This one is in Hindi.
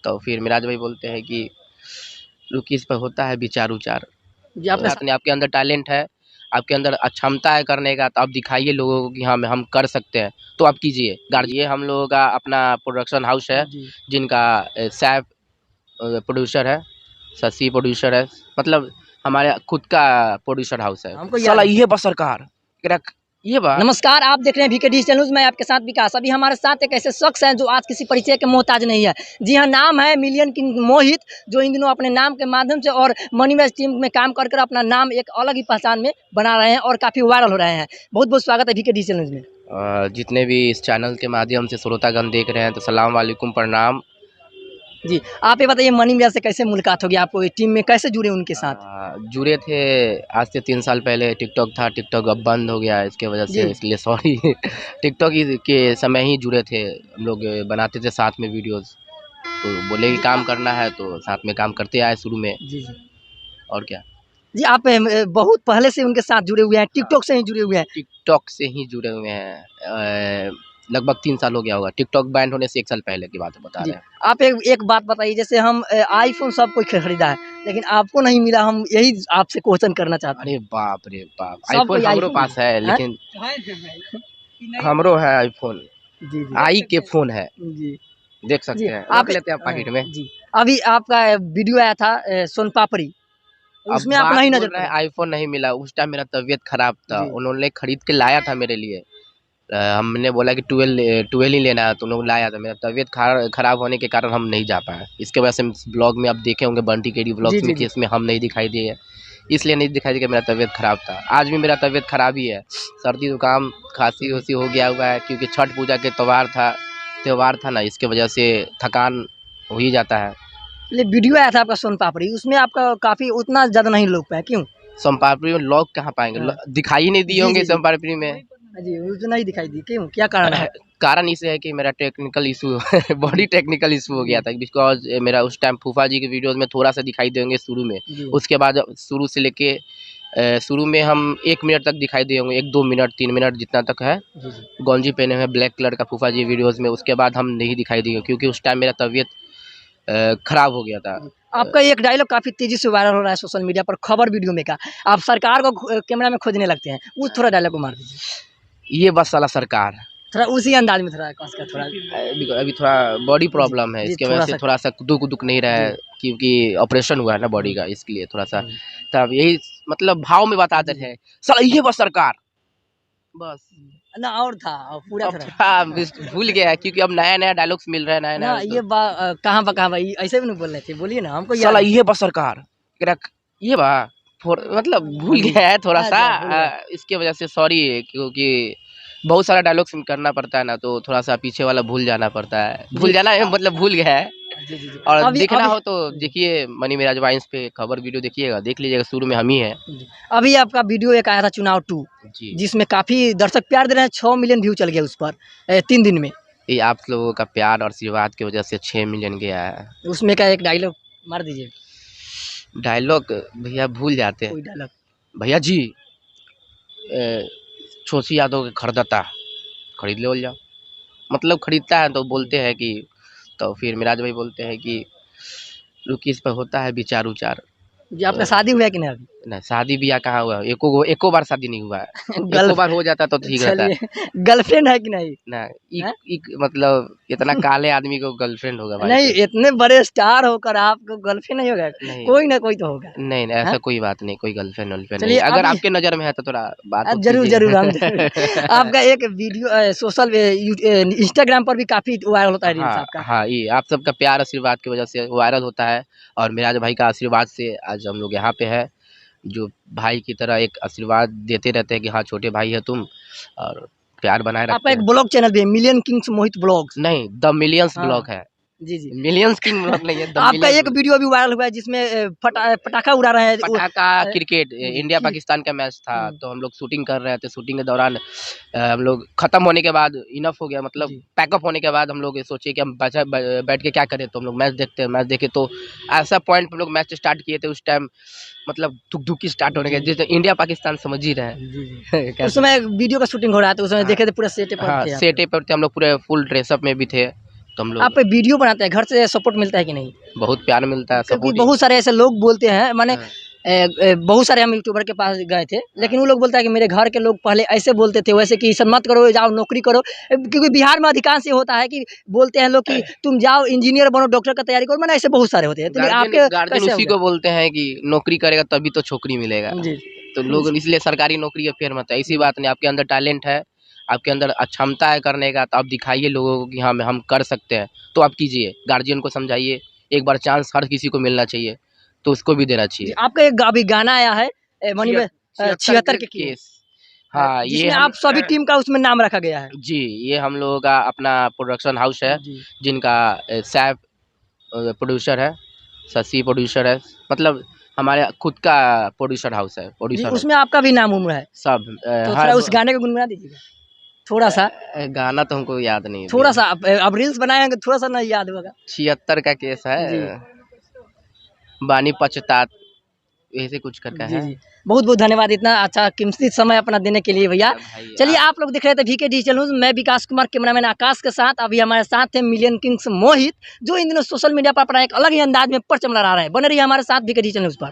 तो फिर मिराज भाई बोलते हैं कि रुकी, इस पर होता है विचार उचार। जी आपने आपके अंदर टैलेंट है, आपके अंदर क्षमता है करने का, तो आप दिखाइए लोगों को कि हाँ हम कर सकते हैं, तो आप कीजिए। ये हम लोगों का अपना प्रोडक्शन हाउस है, जी जिनका सैफ प्रोड्यूसर है, शशि प्रोड्यूसर है, मतलब हमारे खुद का प्रोड्यूसर हाउस है। हमको साला याद है। ये बस सरकार ये बात। नमस्कार, आप देख रहे हैं वीके डिजिटल न्यूज़। मैं आपके साथ विकास। अभी हमारे साथ एक ऐसे शख्स हैं जो आज किसी परिचय के मोहताज नहीं है। जी हाँ, नाम है मिलियन किंग मोहित, जो इन दिनों अपने नाम के माध्यम से और मनी मैच टीम में काम कर अपना नाम एक अलग ही पहचान में बना रहे हैं और काफ़ी वायरल हो रहे हैं। बहुत बहुत स्वागत है वीके डिजिटल न्यूज़ में। जितने भी इस चैनल के माध्यम से श्रोतागण देख रहे हैं, तो सलाम वालेकुम, प्रणाम। जी, आप ये बताइए, मनी मैच से कैसे मुलाकात होगी आपको? टीम में कैसे जुड़े उनके साथ? जुड़े थे आज से 3 साल पहले। टिकटॉक था, टिकटॉक अब बंद हो गया इसके वजह से, जी इसलिए सॉरी। टिकटॉक के समय ही जुड़े थे हम लोग, बनाते थे साथ में वीडियोस, तो बोले कि काम करना है तो साथ में काम करते आए शुरू में। जी जी और क्या। जी, आप बहुत पहले से उनके साथ जुड़े हुए हैं, टिकटॉक से ही जुड़े हुए हैं? टिकटॉक से ही जुड़े हुए हैं। लगभग 3 साल हो गया होगा, टिकटॉक बैन होने से 1 साल पहले की बात बता जी, रहे हैं। आप एक बात बताइए, जैसे हम आईफ़ोन सब कोई खरीदा है, लेकिन आपको नहीं मिला। हम यही आपसे क्वेश्चन करना चाहते हैं। अरे बाप रे बाप, सब आईफोन कोई हमरो आईफ़ोन पास है, हैं? लेकिन हमरो है आईफोन, जी, जी। आई के फोन है, जी, देख जी, सकते हैं, आप रख लेते हैं पॉकेट में। जी, अभी आपका वीडियो आया था सोन पापड़ी, अब उसमें आप बात नहीं बोल नज़र रहे हैं पड़े। आईफोन नहीं मिला, उस टाइम मेरा तबीयत खराब था, जी, उन्होंने खरीद के लाया था मेरे लिए। हमने बोला कि 12 ही लेना है, तो उन लोग लाया था। मेरा तबीयत खराब होने के कारण हम नहीं जा पाए, इसके वजह से ब्लॉग में आप देखे होंगे बंटी केडी जी, ब्लॉग्स जी, में कि जी। इसमें हम नहीं दिखाई दिए, इसलिए नहीं दिखाई दिया कि मेरा तबीयत खराब था। आज भी मेरा तबीयत खराब ही है, सर्दी जुकाम खांसी उसी हो गया हुआ है, क्योंकि छठ पूजा के त्यौहार था ना, इसके वजह से थकान हो ही जाता है। ये वीडियो आया था आपका सोन पापड़ी, उसमें आपका काफ़ी उतना ज़्यादा नहीं लोग पाए, क्यों? सोनपापड़ी में लोग कहाँ पाएंगे, हाँ। दिखाई ही नहीं दिए जी, होंगे जी, जी। सोनपापड़ी में। जी, उतना ही दिखाई दी, क्यों? क्या कारण है? कारण इसे है कि मेरा technical issue body technical issue हो गया जी, था, बिकॉज मेरा उस टाइम फूफा जी के वीडियोस में थोड़ा सा दिखाई देंगे शुरू में, जी, उसके बाद शुरू से लेके शुरू में हम 1 मिनट तक दिखाई देंगे, 1-2 मिनट 3 मिनट जितना तक है, जी, जी। गंजी पहने हुए ब्लैक कलर का फूफा जी वीडियोस में। उसके बाद हम नहीं दिखाई देंगे, क्योंकि उस टाइम मेरा तबीयत खराब हो गया था। आपका एक डायलॉग काफ़ी तेज़ी से वायरल हो रहा है सोशल मीडिया पर, खबर वीडियो में का। आप सरकार को कैमरा में खोजने लगते हैं, वो थोड़ा डायलॉग को मार दीजिए। ये बस साला सरकार। थोड़ा उसी अंदाज में थोड़ा कस कर थोड़ा। अभी थोड़ा बॉडी जी, प्रॉब्लम है, जी, इसकी वजह से थोड़ा-सा। थोड़ा सा दुख दुख नहीं रहा जी। है, क्योंकि ऑपरेशन हुआ है ना बॉडी हुँ, का, इसलिए थोड़ा सा। हुँ। तब यही मतलब भाव में बताते जी, जी। थे, साला ये बस सरकार, बस। ना और था, पूरा अब थोड़ा। थोड़ा भूल गया है, क्योंकि अब नया नया डायलॉग्स मिल रहा है, नया ना नया ये कहाँ पे ऐसे भी नहीं बोलने थे, बोलिए ना, हमको साला याद है। ये बस सरकार, ये बा मतलब हाँ भूल जी। गया है थोड़ा सा। अच्छा, भूल गए। इसके वजह से सॉरी, क्योंकि बहुत सारा डायलॉग्स करना पड़ता है ना, तो थोड़ा सा पीछे वाला भूल जाना पड़ता है। भूल जी। जाना है मतलब भूल गया है। जी, जी, जी। और अभी देखना अभी हो तो देखिए मनी मिराज वाइन्स पे खबर वीडियो देखिएगा, देख लीजिएगा, शुरू में हम ही हैं। जी। अभी आपका वीडियो एक आया था चुनाव 2, जी, जिसमें काफ़ी दर्शक प्यार दे रहे हैं, 6 मिलियन व्यू चल गया उस पर 3 दिन में। ये आप लोगों का प्यार और आशीर्वाद की वजह से 6 मिलियन गया है। उसमें का एक डायलॉग मार दीजिए, डायलॉग भैया भूल जाते हैं। कोई डायलॉग। भैया जी, शशि यादव के खरीदता, खरीद ले जाओ, मतलब खरीदता है तो जी। बोलते हैं कि, तो फिर मिराज भाई बोलते हैं कि रुकी, इस पर होता है विचार उचार। जी, आपका तो शादी हुआ है कि नहीं अभी? ना शादी ब्याह कहाँ हुआ, एको बार शादी नहीं हुआ है। गर्ल एको बार हो जाता तो ठीक रहता। चलिए, गर्लफ्रेंड है कि नहीं? ना हैं? मतलब इतना काले आदमी को गर्लफ्रेंड होगा भाई नहीं, साहब? इतने बड़े स्टार होकर आपको गर्लफ्रेंड नहीं होगा? नहीं, कोई ना कोई तो होगा। नहीं, नहीं, हैं? ऐसा कोई बात नहीं, कोई गर्लफ्रेंड वर्लफ्रेंड नहीं चलिए है। अगर अभी आपके नज़र में है तो थोड़ा बात उत ज़रूर, ज़रूर, हम ज़रूर। कीजिए। आपका एक वीडियो सोशल इंस्टाग्राम पर भी काफ़ी वायरल होता है रील्स हाँ, आपका। हाँ, ये आप सबका प्यार आशीर्वाद की वजह से वायरल होता है, और मिराज भाई का आशीर्वाद से आज हम लोग यहाँ पे हैं, जो भाई की तरह एक आशीर्वाद देते रहते हैं कि हाँ छोटे भाई है तुम, और प्यार बनाए आपका रखते एक हैं। ब्लॉग चैनल भी है, मिलियन किंग्स मोहित ब्लॉग्स। नहीं, द मिलियंस हाँ। ब्लॉग है, जी, जी। मिलियंस किंग ब्लॉग नहीं है, द आपका मिलियंस एक ब्लॉग। वीडियो अभी वायरल हुआ है, जिसमें पटाखा उड़ा रहे हैं पटाखा क्रिकेट जी, इंडिया पाकिस्तान का मैच था, हुँ, तो हम लोग शूटिंग कर रहे थे, शूटिंग के दौरान हम लोग खत्म होने के बाद इनफ हो गया, मतलब जी। पैकअप होने के बाद हम लोग ये सोचे कि हम बैठ के क्या करें, तो हम लोग मैच देखते हैं, मैच देखे तो ऐसा पॉइंट हम लोग मैच स्टार्ट किए थे उस टाइम, मतलब धुक-धुकी स्टार्ट होने जी, के, जी। जैसे इंडिया पाकिस्तान समझ ही रहे जी, जी। हैं। उस कैसे। समय वीडियो का शूटिंग हो रहा था, उस समय हाँ, देखे थे पूरा सेटअप पर हाँ, थे आप लोग। सेटे पर थे हम लोग, पूरे फुल ड्रेसअप में भी थे, तुम आप लोग वीडियो बनाते हैं, घर से सपोर्ट मिलता है कि नहीं? बहुत प्यार मिलता है, क्योंकि सपोर्ट। बहुत सारे ऐसे लोग बोलते हैं, माने हाँ। बहुत सारे हम यूट्यूबर के पास गए थे, लेकिन वो लोग बोलता है कि मेरे घर के लोग पहले ऐसे बोलते थे, वैसे कि ये सब मत करो, जाओ नौकरी करो। क्योंकि बिहार में अधिकांश ये होता है कि बोलते हैं लोग कि तुम जाओ इंजीनियर बनो, डॉक्टर का तैयारी करो, माने ऐसे बहुत सारे होते हैं। तो आपके गार्जियन कैसे उसी होगा? को बोलते हैं कि नौकरी करेगा तभी तो छोकरी मिलेगा। जी। तो लोग इसलिए सरकारी नौकरी के फेर मत है। इसी बात नहीं, आपके अंदर टैलेंट है, आपके अंदर क्षमता है करने का, तो आप दिखाइए लोगों को कि हाँ हम कर सकते हैं, तो आप कीजिए। गार्जियन को समझाइए, एक बार चांस हर किसी को मिलना चाहिए, तो उसको भी देना जी, चाहिए। आपका एक अभी गाना आया है मनी में 76 के केस, केस। हाँ, ये जिसमें हम आप सभी टीम का उसमें नाम रखा गया है। जी, ये हम लोगों का अपना प्रोडक्शन हाउस है, जी। जिनका सैफ प्रोड्यूसर है, शशि प्रोड्यूसर है, मतलब हमारे खुद का प्रोड्यूसर हाउस है, जी, प्रोड्यूसर है उसमें आपका भी नाम उम्र है। सब। तो हर थोड़ा उस गाने को गुनगुना दीजिएगा, थोड़ा-सा, गाना तो हमको याद नहीं है अभी। थोड़ा-सा। अब रील्स बनाए होंगे, थोड़ा-सा नहीं याद होगा। 76 का केस है, जी। बानी पछतात, ऐसे कुछ करके जी, है। जी। बहुत-बहुत धन्यवाद इतना अच्छा कीमती समय अपना देने के लिए भैया। भाई चलिए, आप लोग देख रहे थे वीके डिजिटल न्यूज़, मैं विकास कुमार, कैमरामैन आकाश के साथ। अभी हमारे साथ हैं मिलियन किंग्स मोहित, जो इन दिनों सोशल मीडिया पर अपना एक अलग ही अंदाज में परचम लहरा रहे हैं। बने रहिए हमारे साथ वीके डिजिटल न्यूज़ पर।